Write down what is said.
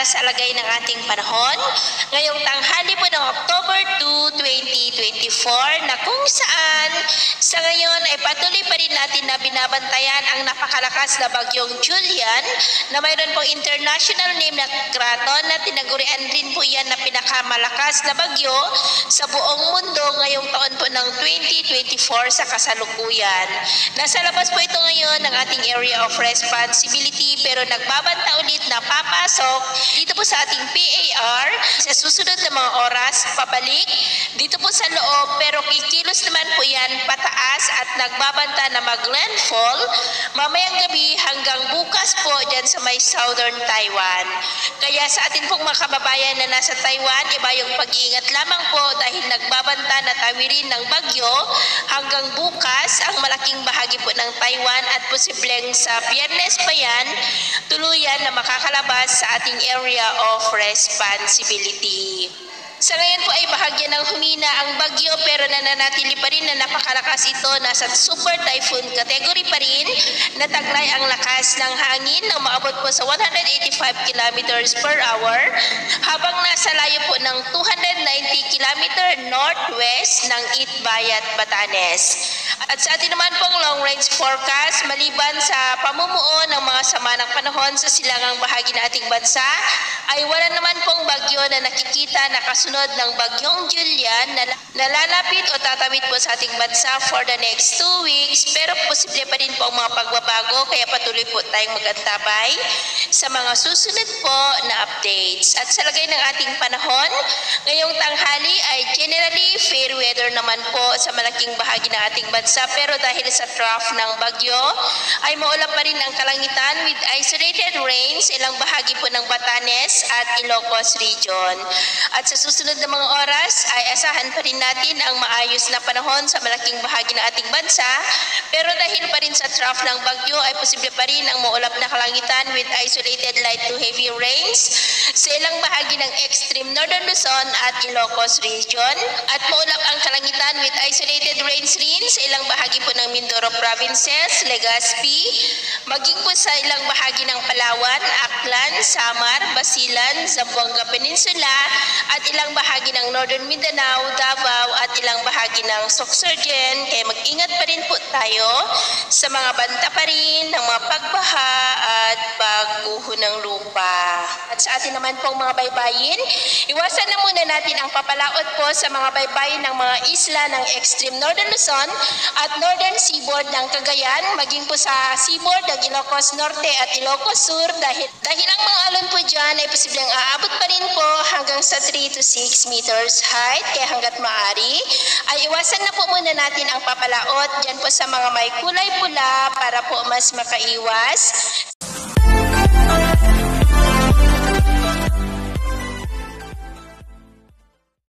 sa lagay ng ating panahon ngayong tanghali po ng October 2, 2024 na kung saan sa ngayon ay patuloy pa rin natin na binabantayan ang napakalakas na bagyong Julian na mayroon pong international name na Kraton na tinagurian din po yan na pinakamalakas na bagyo sa buong mundo ngayong taon po ng 2024 sa kasalukuyan. Nasa labas po ito ngayon ng ating area of responsibility pero nagbabanta ulit na papasok dito po sa ating PAR sa susunod na mga oras pabalik dito po sa loob pero kikilos naman po yan pataas at nagbabanta na mag-landfall mamayang gabi hanggang bukas po dyan sa may southern Taiwan. Kaya sa atin pong mga kababayan na nasa Taiwan, iba yung pag-iingat lamang po dahil nagbabanta na tawirin ng bagyo hanggang bukas ang malaking bahagi po ng Taiwan at posibleng sa Biyernes pa yan tuluyan na makakalabas sa ating area of responsibility. Sa ngayon po ay bahagya ng humina ang bagyo pero nananatili pa rin na napakalakas ito. Nasa super typhoon category pa rin. Nataglay ang lakas ng hangin na umaabot po sa 185 kilometers per hour habang nasa layo po ng 290 kilometer northwest ng Itbayat, Batanes. At sa atin naman pong long range forecast, maliban sa pamumuo ng mga sama ng panahon sa silangang bahagi ng ating bansa, ay wala naman pong bagyo na nakikita na kasunod ng bagyong Julian na lalapit o tatawid po sa ating bansa for the next 2 weeks. Pero posible pa rin po ang mga pagbabago kaya patuloy po tayong mag-antabay sa mga susunod po na updates. At sa lagay ng ating panahon, ngayong tanghali ay generally fair weather naman po sa malaking bahagi ng ating bansa pero dahil sa trough ng bagyo ay maulap pa rin ang kalangitan with isolated rains ilang bahagi po ng Batanes at Ilocos region. At sa susunod na mga oras ay asahan pa rin natin ang maayos na panahon sa malaking bahagi ng ating bansa pero dahil pa rin sa trough ng bagyo ay posible pa rin ang maulap na kalangitan with isolated light to heavy rains sa ilang bahagi ng extreme northern Luzon at Ilocos region at maulap ang kalangitan with isolated rains rin sa ilang bahagi po ng Mindoro provinces, Legazpi, maging po sa ilang bahagi ng Palawan, Aklan, Samar, Basilan, Zamboanga Peninsula at ilang bahagi ng Northern Mindanao, Davao at ilang bahagi ng Sorsogon. Kaya mag-ingat pa rin po tayo sa mga banta pa rin ng mga pagbaha at pagguho ng lupa. At sa atin naman pong mga baybayin, iwasan na muna natin ang papalaot po sa mga baybayin ng mga isla ng extreme northern Luzon at northern seaboard ng Cagayan, maging po sa seaboard ng Ilocos Norte at Ilocos Sur dahil ang mga alon po dyan ay posibleng aabot pa rin po hanggang sa 3 to 6 meters height. Kaya hanggat maaari ay iwasan na po muna natin ang papalaot dyan po sa mga may kulay pula para po mas makaiwas